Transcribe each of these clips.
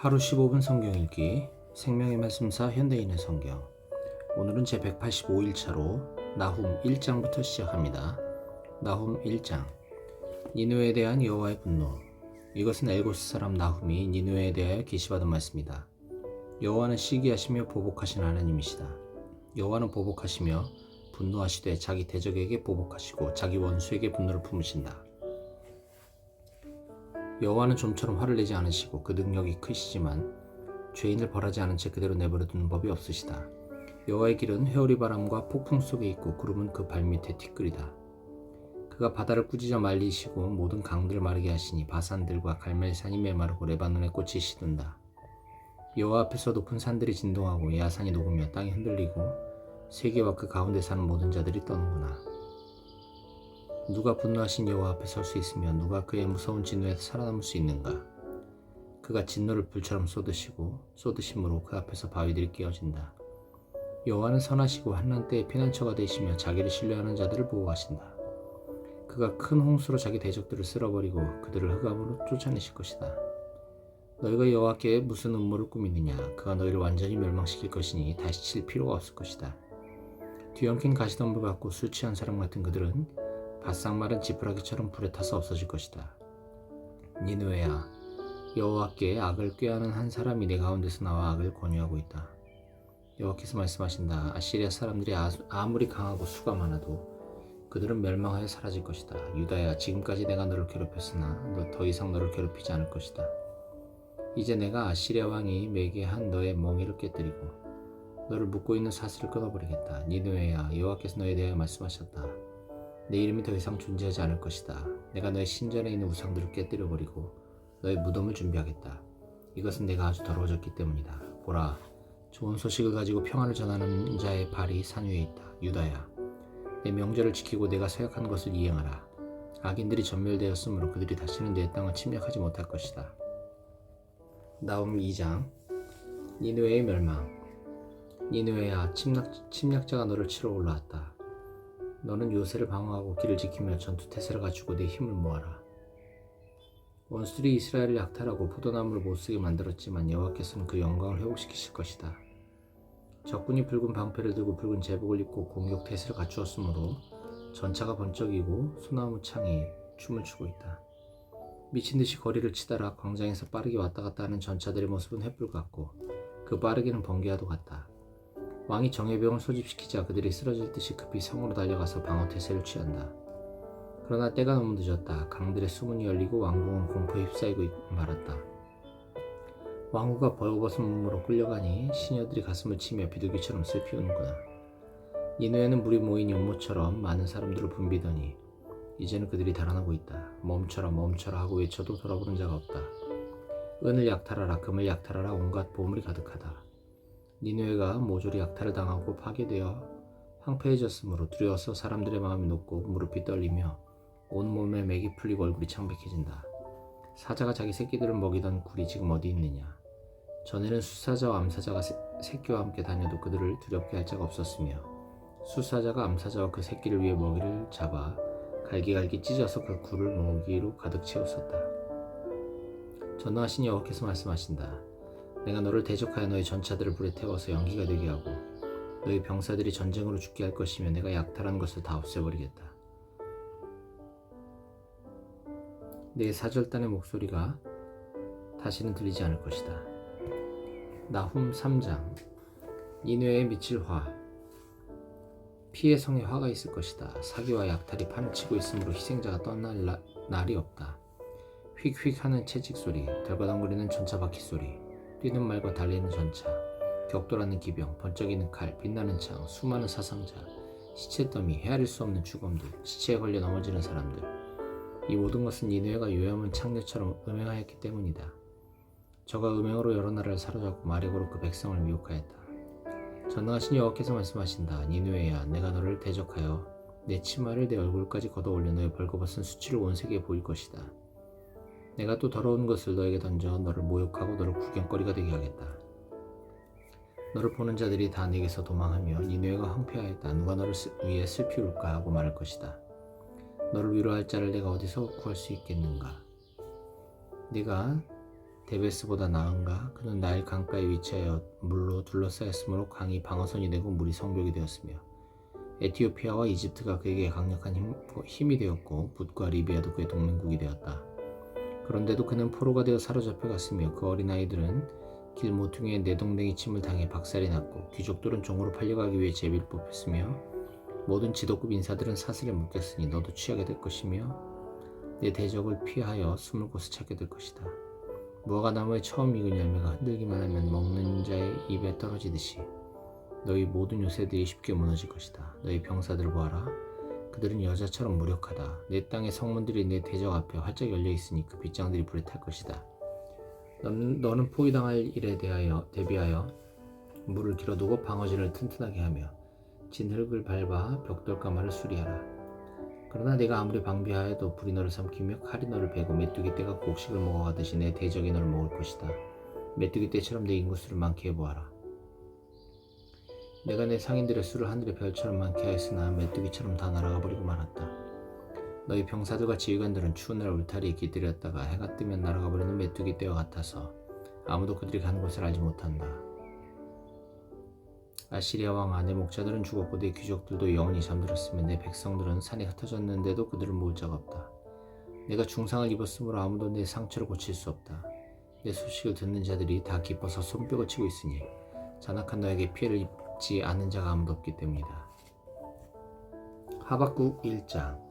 하루 15분 성경 읽기 생명의 말씀사 현대인의 성경. 오늘은 제 185일차로 나훔 1장부터 시작합니다. 나훔 1장. 니느웨에 대한 여호와의 분노. 이것은 엘고스 사람 나훔이 니느웨에 대하여 계시받은 말씀이다. 여호와는 시기하시며 보복하신 하나님이시다. 여호와는 보복하시며 분노하시되 자기 대적에게 보복하시고 자기 원수에게 분노를 품으신다. 여호와는 좀처럼 화를 내지 않으시고 그 능력이 크시지만 죄인을 벌하지 않은 채 그대로 내버려 두는 법이 없으시다. 여호와의 길은 회오리 바람과 폭풍 속에 있고 구름은 그 발밑에 티끌이다. 그가 바다를 꾸짖어 말리시고 모든 강들을 마르게 하시니 바산들과 갈멜산이 메마르고 레바논의 꽃이 시든다. 여호와 앞에서 높은 산들이 진동하고 야산이 녹으며 땅이 흔들리고 세계와 그 가운데 사는 모든 자들이 떠는구나. 누가 분노하신 여호와 앞에 설 수 있으며 누가 그의 무서운 진노에서 살아남을 수 있는가? 그가 진노를 불처럼 쏟으심으로 그 앞에서 바위들이 깨어진다. 여호와는 선하시고 환난 때에 피난처가 되시며 자기를 신뢰하는 자들을 보호하신다. 그가 큰 홍수로 자기 대적들을 쓸어버리고 그들을 흑암으로 쫓아내실 것이다. 너희가 여호와께 무슨 음모를 꾸미느냐? 그가 너희를 완전히 멸망시킬 것이니 다시 칠 필요가 없을 것이다. 뒤엉킨 가시덤불 같고 술 취한 사람 같은 그들은 바싹 마른 지푸라기처럼 불에 타서 없어질 것이다. 니느웨야, 여호와께 악을 꾀하는 한 사람이 내 가운데서 나와 악을 권유하고 있다. 여호와께서 말씀하신다. 아시리아 사람들이 아무리 강하고 수가 많아도 그들은 멸망하여 사라질 것이다. 유다야, 지금까지 내가 너를 괴롭혔으나 너 더 이상 너를 괴롭히지 않을 것이다. 이제 내가 아시리아 왕이 매게 한 너의 멍에를 깨뜨리고 너를 묶고 있는 사슬을 끊어버리겠다. 니느웨야, 여호와께서 너에 대하여 말씀하셨다. 내 이름이 더 이상 존재하지 않을 것이다. 내가 너의 신전에 있는 우상들을 깨뜨려버리고 너의 무덤을 준비하겠다. 이것은 내가 아주 더러워졌기 때문이다. 보라, 좋은 소식을 가지고 평안을 전하는 자의 발이 산 위에 있다. 유다야, 내 명절을 지키고 내가 서약한 것을 이행하라. 악인들이 전멸되었으므로 그들이 다시는 내 땅을 침략하지 못할 것이다. 나훔 2장. 니느웨의 멸망. 니느웨야, 침략자가 너를 치러 올라왔다. 너는 요새를 방어하고 길을 지키며 전투태세를 갖추고 네 힘을 모아라. 원수들이 이스라엘을 약탈하고 포도나무를 못쓰게 만들었지만 여호와께서는 그 영광을 회복시키실 것이다. 적군이 붉은 방패를 들고 붉은 제복을 입고 공격태세를 갖추었으므로 전차가 번쩍이고 소나무 창이 춤을 추고 있다. 미친듯이 거리를 치달아 광장에서 빠르게 왔다 갔다 하는 전차들의 모습은 횃불 같고 그 빠르기는 번개와도 같다. 왕이 정예병을 소집시키자 그들이 쓰러질 듯이 급히 성으로 달려가서 방어태세를 취한다. 그러나 때가 너무 늦었다. 강들의 수문이 열리고 왕궁은 공포에 휩싸이고 말았다. 왕후가 벌거벗은 몸으로 끌려가니 시녀들이 가슴을 치며 비둘기처럼 슬피 우는구나. 니느웨는 물이 모인 연못처럼 많은 사람들을 붐비더니 이제는 그들이 달아나고 있다. 멈춰라 멈춰라 하고 외쳐도 돌아보는 자가 없다. 은을 약탈하라, 금을 약탈하라, 온갖 보물이 가득하다. 니느웨가 모조리 약탈을 당하고 파괴되어 황폐해졌으므로 두려워서 사람들의 마음이 높고 무릎이 떨리며 온몸에 맥이 풀리고 얼굴이 창백해진다. 사자가 자기 새끼들을 먹이던 굴이 지금 어디 있느냐? 전에는 수사자와 암사자가 새끼와 함께 다녀도 그들을 두렵게 할 자가 없었으며 수사자가 암사자와 그 새끼를 위해 먹이를 잡아 갈기갈기 찢어서 그 굴을 먹이로 가득 채웠었다. 전능하신 여호와께서 말씀하신다. 내가 너를 대적하여 너의 전차들을 불에 태워서 연기가 되게 하고 너희 병사들이 전쟁으로 죽게 할 것이며 내가 약탈한 것을 다 없애버리겠다. 내 사절단의 목소리가 다시는 들리지 않을 것이다. 나훔 3장. 니느웨에 미칠 화. 피의 성에 화가 있을 것이다. 사기와 약탈이 판을 치고 있으므로 희생자가 떠날 날이 없다. 휙휙 하는 채찍 소리, 덜바덩거리는 전차 바퀴 소리, 뛰는 말과 달리는 전차, 격돌하는 기병, 번쩍이는 칼, 빛나는 창, 수많은 사상자, 시체 더미, 헤아릴 수 없는 죽음들, 시체에 걸려 넘어지는 사람들. 이 모든 것은 니느웨가 요염은 창녀처럼 음행하였기 때문이다. 저가 음행으로 여러 나라를 사로잡고 마력으로 그 백성을 미혹하였다. 전능하신 여호와께서 말씀하신다. 니느웨야, 내가 너를 대적하여 내 치마를 내 얼굴까지 걷어올려 너의 벌거벗은 수치를 온 세계에 보일 것이다. 내가 또 더러운 것을 너에게 던져 너를 모욕하고 너를 구경거리가 되게 하겠다. 너를 보는 자들이 다 내게서 도망하며 니느웨가 황폐하였다. 누가 너를 위해 슬피 울까 하고 말할 것이다. 너를 위로할 자를 내가 어디서 구할 수 있겠는가? 네가 데베스보다 나은가? 그는 나일 강가에 위치하여 물로 둘러싸였으므로 강이 방어선이 되고 물이 성벽이 되었으며 에티오피아와 이집트가 그에게 강력한 힘이 되었고 붓과 리비아도 그의 동맹국이 되었다. 그런데도 그는 포로가 되어 사로잡혀 갔으며 그 어린아이들은 길 모퉁이에 내동댕이 침을 당해 박살이 났고 귀족들은 종으로 팔려가기 위해 제비를 뽑혔으며 모든 지도급 인사들은 사슬에 묶였으니 너도 취하게 될 것이며 내 대적을 피하여 숨을 곳을 찾게 될 것이다. 무화과 나무에 처음 익은 열매가 흔들기만 하면 먹는 자의 입에 떨어지듯이 너희 모든 요새들이 쉽게 무너질 것이다. 너희 병사들을 보아라. 그들은 여자처럼 무력하다. 내 땅의 성문들이 내 대적 앞에 활짝 열려 있으니 그 빗장들이 불에 탈 것이다. 너는 포위당할 일에 대비하여 물을 길어두고 방어진을 튼튼하게 하며 진흙을 밟아 벽돌가마를 수리하라. 그러나 내가 아무리 방비하여도 불이 너를 삼키며 칼이 너를 베고 메뚜기 떼가 곡식을 먹어가듯이 내 대적이 너를 먹을 것이다. 메뚜기 떼처럼 내 인구수를 많게 해보아라. 내가 내 상인들의 수를 하늘의 별처럼 많게 하였으나 메뚜기처럼 다 날아가 버리고 말았다. 너희 병사들과 지휘관들은 추운 날 울타리에 깃들였다가 해가 뜨면 날아가 버리는 메뚜기 떼와 같아서 아무도 그들이 가는 곳을 알지 못한다. 아시리아 왕아, 내 목자들은 죽었고 내 귀족들도 영원히 잠들었으며 내 백성들은 산에 흩어졌는데도 그들을 모을 자가 없다. 내가 중상을 입었으므로 아무도 내 상처를 고칠 수 없다. 내 소식을 듣는 자들이 다 기뻐서 손뼉을 치고 있으니 잔악한 너에게 피해를 입지 않는 자가 아무도 없기 때문이다. 하박국 1장.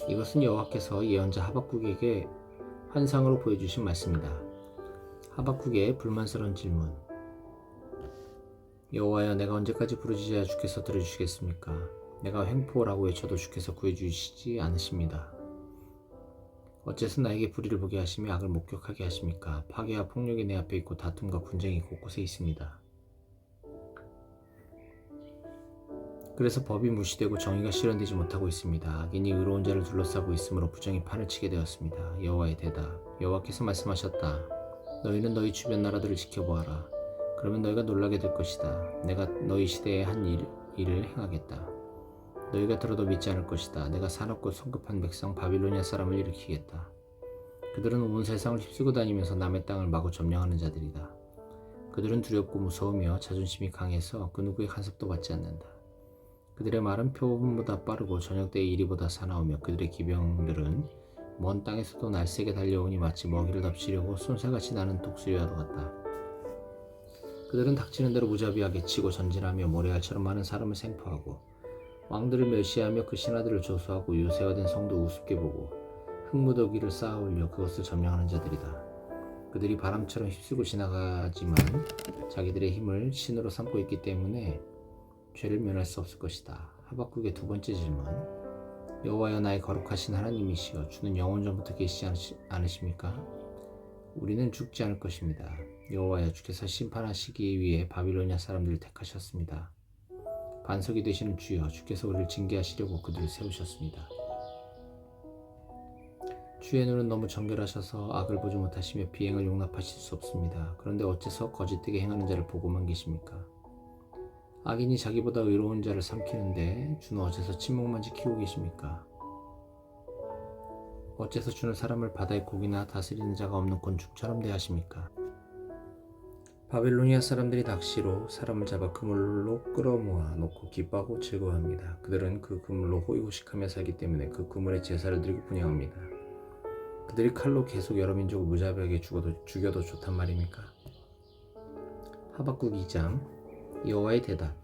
이것은 여호와께서 예언자 하박국에게 환상으로 보여주신 말씀이다. 하박국의 불만스러운 질문. 여호와여, 내가 언제까지 부르짖어야 주께서 들어주시겠습니까? 내가 횡포라고 외쳐도 주께서 구해주시지 않으십니다. 어째서 나에게 불의를 보게 하시며 악을 목격하게 하십니까? 파괴와 폭력이 내 앞에 있고 다툼과 분쟁이 곳곳에 있습니다. 그래서 법이 무시되고 정의가 실현되지 못하고 있습니다. 악인이 의로운 자를 둘러싸고 있으므로 부정이 판을 치게 되었습니다. 여호와의 대답. 여호와께서 말씀하셨다. 너희는 너희 주변 나라들을 지켜보아라. 그러면 너희가 놀라게 될 것이다. 내가 너희 시대에 한 일을 행하겠다. 너희가 들어도 믿지 않을 것이다. 내가 사납고 성급한 백성 바빌로니아 사람을 일으키겠다. 그들은 온 세상을 휩쓰고 다니면서 남의 땅을 마구 점령하는 자들이다. 그들은 두렵고 무서우며 자존심이 강해서 그 누구의 간섭도 받지 않는다. 그들의 말은 표범보다 빠르고 저녁때의 이리보다 사나우며 그들의 기병들은 먼 땅에서도 날쌔게 달려오니 마치 먹이를 덮치려고 쏜살같이 나는 독수리와도 같다. 그들은 닥치는 대로 무자비하게 치고 전진하며 모래알처럼 많은 사람을 생포하고 왕들을 멸시하며 그 신하들을 조소하고 요새화된 성도 우습게 보고 흙무더기를 쌓아 올려 그것을 점령하는 자들이다. 그들이 바람처럼 휩쓰고 지나가지만 자기들의 힘을 신으로 삼고 있기 때문에 죄를 면할 수 없을 것이다. 하박국의 두 번째 질문. 여호와여, 나의 거룩하신 하나님이시여, 주는 영원 전부터 계시지 않으십니까? 우리는 죽지 않을 것입니다. 여호와여, 주께서 심판하시기 위해 바빌로니아 사람들을 택하셨습니다. 반석이 되시는 주여, 주께서 우리를 징계하시려고 그들을 세우셨습니다. 주의 눈은 너무 정결하셔서 악을 보지 못하시며 비행을 용납하실 수 없습니다. 그런데 어째서 거짓되게 행하는 자를 보고만 계십니까? 악인이 자기보다 의로운 자를 삼키는데 주는 어째서 침묵만 지키고 계십니까? 어째서 주는 사람을 바다의 고기나 다스리는 자가 없는 곤충처럼 대하십니까? 바빌로니아 사람들이 낚시로 사람을 잡아 그물로 끌어모아 놓고 기뻐하고 즐거워합니다. 그들은 그 그물로 호의호식하며 살기 때문에 그 그물에 제사를 드리고 분향합니다. 그들이 칼로 계속 여러 민족을 무자비하게 죽여도 좋단 말입니까? 하박국 2장. 여호와의 대답.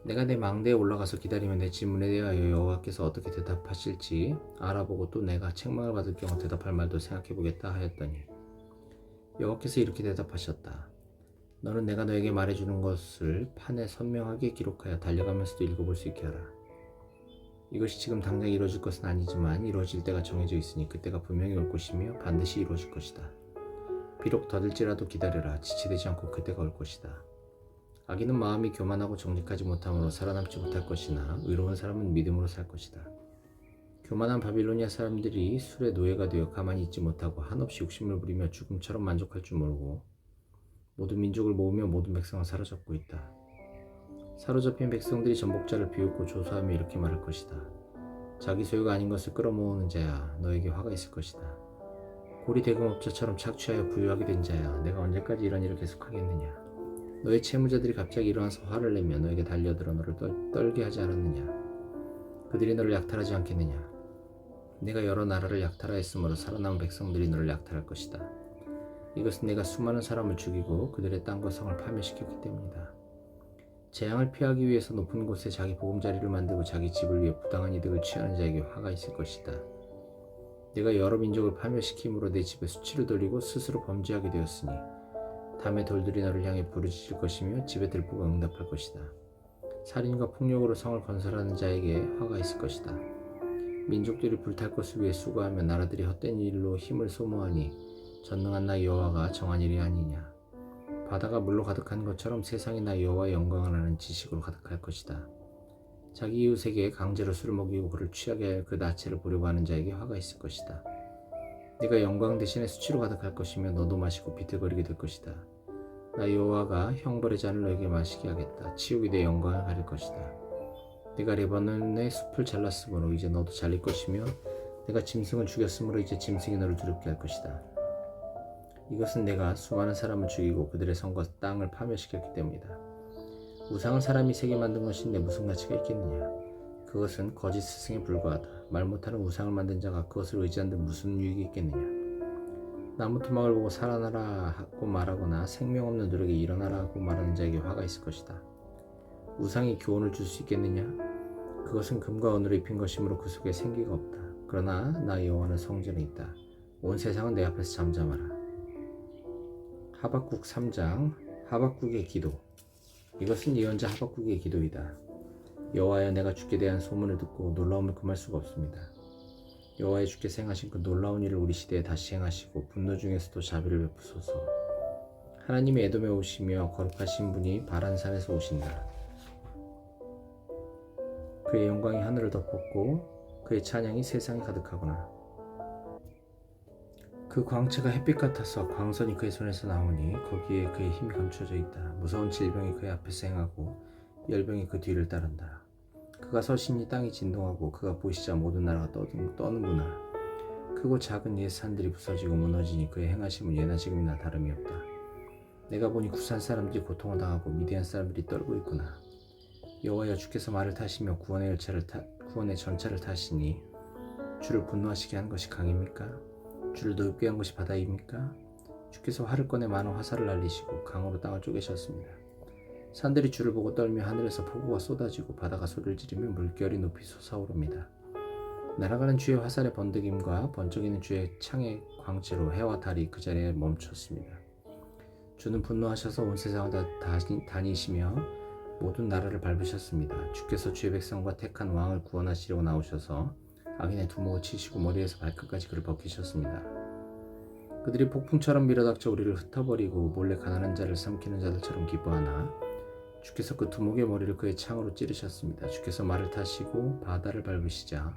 내가 내 망대에 올라가서 기다리며 내 질문에 대하여 여호와께서 어떻게 대답하실지 알아보고 또 내가 책망을 받을 경우 대답할 말도 생각해보겠다 하였더니 여호와께서 이렇게 대답하셨다. 너는 내가 너에게 말해주는 것을 판에 선명하게 기록하여 달려가면서도 읽어볼 수 있게 하라. 이것이 지금 당장 이루어질 것은 아니지만 이루어질 때가 정해져 있으니 그때가 분명히 올 것이며 반드시 이루어질 것이다. 비록 더딜지라도 기다려라. 지체되지 않고 그때가 올 것이다. 악인은 마음이 교만하고 정직하지 못함으로 살아남지 못할 것이나 의로운 사람은 믿음으로 살 것이다. 교만한 바빌로니아 사람들이 술의 노예가 되어 가만히 있지 못하고 한없이 욕심을 부리며 죽음처럼 만족할 줄 모르고 모든 민족을 모으며 모든 백성을 사로잡고 있다. 사로잡힌 백성들이 전복자를 비웃고 조소하며 이렇게 말할 것이다. 자기 소유가 아닌 것을 끌어모으는 자야, 너에게 화가 있을 것이다. 고리 대금업자처럼 착취하여 부유하게 된 자야, 내가 언제까지 이런 일을 계속하겠느냐? 너의 채무자들이 갑자기 일어나서 화를 내며 너에게 달려들어 너를 떨게 하지 않았느냐? 그들이 너를 약탈하지 않겠느냐? 내가 여러 나라를 약탈하였으므로 살아남은 백성들이 너를 약탈할 것이다. 이것은 내가 수많은 사람을 죽이고 그들의 땅과 성을 파멸시켰기 때문이다. 재앙을 피하기 위해서 높은 곳에 자기 보금자리를 만들고 자기 집을 위해 부당한 이득을 취하는 자에게 화가 있을 것이다. 내가 여러 민족을 파멸시킴으로 내 집에 수치를 돌리고 스스로 범죄하게 되었으니 담의 돌들이 너를 향해 부르짖을 것이며 집의 들보가 응답할 것이다. 살인과 폭력으로 성을 건설하는 자에게 화가 있을 것이다. 민족들이 불탈 것을 위해 수고하며 나라들이 헛된 일로 힘을 소모하니 전능한 나 여호와가 정한 일이 아니냐. 바다가 물로 가득한 것처럼 세상이 나 여호와의 영광을 아는 지식으로 가득할 것이다. 자기 이웃에게 강제로 술을 먹이고 그를 취하게 할 그 나체를 보려고 하는 자에게 화가 있을 것이다. 네가 영광 대신에 수치로 가득할 것이며 너도 마시고 비틀거리게 될 것이다. 나 여호와가 형벌의 잔을 너에게 마시게 하겠다. 치욕이 내 영광을 가릴 것이다. 내가 레바논의 숲을 잘랐으므로 이제 너도 잘릴 것이며 내가 짐승을 죽였으므로 이제 짐승이 너를 두렵게 할 것이다. 이것은 내가 수많은 사람을 죽이고 그들의 성과 땅을 파멸시켰기 때문이다. 우상은 사람이 새게 만든 것인데 무슨 가치가 있겠느냐? 그것은 거짓 스승에 불과하다. 말 못하는 우상을 만든 자가 그것을 의지한들 무슨 유익이 있겠느냐? 나무 토막을 보고 살아나라 하고 말하거나 생명 없는 노력에 일어나라 하고 말하는 자에게 화가 있을 것이다. 우상이 교훈을 줄 수 있겠느냐? 그것은 금과 은으로 입힌 것이므로 그 속에 생기가 없다. 그러나 나 여호와는 성전에 있다. 온 세상은 내 앞에서 잠잠하라. 하박국 3장 하박국의 기도. 이것은 예언자 하박국의 기도이다. 여호와여, 내가 주께 대한 소문을 듣고 놀라움을 금할 수가 없습니다. 여호와의 주께서 행하신 그 놀라운 일을 우리 시대에 다시 행하시고 분노 중에서도 자비를 베푸소서. 하나님이 에돔에 오시며 거룩하신 분이 바란산에서 오신다. 그의 영광이 하늘을 덮었고 그의 찬양이 세상에 가득하구나. 그 광채가 햇빛 같아서 광선이 그의 손에서 나오니 거기에 그의 힘이 감춰져 있다. 무서운 질병이 그의 앞에서 행하고 열병이 그 뒤를 따른다. 그가 서시니 땅이 진동하고 그가 보시자 모든 나라가 떠는구나. 크고 작은 옛 산들이 부서지고 무너지니 그의 행하심은 예나 지금이나 다름이 없다. 내가 보니 구산 사람들이 고통을 당하고 미디안 사람들이 떨고 있구나. 여호와여, 주께서 말을 타시며 구원의 전차를 타시니 주를 분노하시게 한 것이 강입니까? 주를 높게 한 것이 바다입니까? 주께서 활을 꺼내 많은 화살을 날리시고 강으로 땅을 쪼개셨습니다. 산들이 주를 보고 떨며 하늘에서 폭우가 쏟아지고 바다가 소리를 지르며 물결이 높이 솟아오릅니다. 날아가는 주의 화살의 번득임과 번쩍이는 주의 창의 광채로 해와 달이 그 자리에 멈췄습니다. 주는 분노하셔서 온 세상을 다니시며 모든 나라를 밟으셨습니다. 주께서 주의 백성과 택한 왕을 구원하시려고 나오셔서 악인의 두목을 치시고 머리에서 발끝까지 그를 벗기셨습니다. 그들이 폭풍처럼 밀어닥쳐 우리를 흩어버리고 몰래 가난한 자를 삼키는 자들처럼 기뻐하나 주께서 그 두목의 머리를 그의 창으로 찌르셨습니다. 주께서 말을 타시고 바다를 밟으시자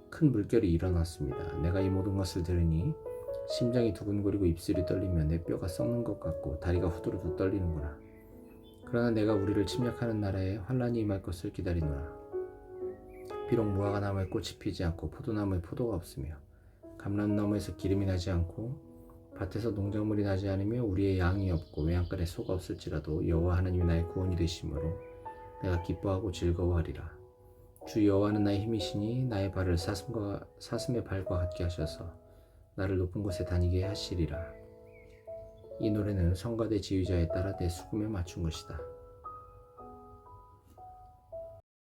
큰 물결이 일어났습니다. 내가 이 모든 것을 들으니 심장이 두근거리고 입술이 떨리며 내 뼈가 썩는 것 같고 다리가 후두루두 떨리는구나. 그러나 내가 우리를 침략하는 나라에 환란이 임할 것을 기다리노라. 비록 무화과 나무에 꽃이 피지 않고 포도나무에 포도가 없으며 감람나무에서 기름이 나지 않고 밭에서 농작물이 나지 않으며 우리의 양이 없고 외양간에 소가 없을지라도 여호와 하나님이 나의 구원이 되심으로 내가 기뻐하고 즐거워하리라. 주 여호와는 나의 힘이시니 나의 발을 사슴의 발과 같게 하셔서 나를 높은 곳에 다니게 하시리라. 이 노래는 성가대 지휘자에 따라 내 수금에 맞춘 것이다.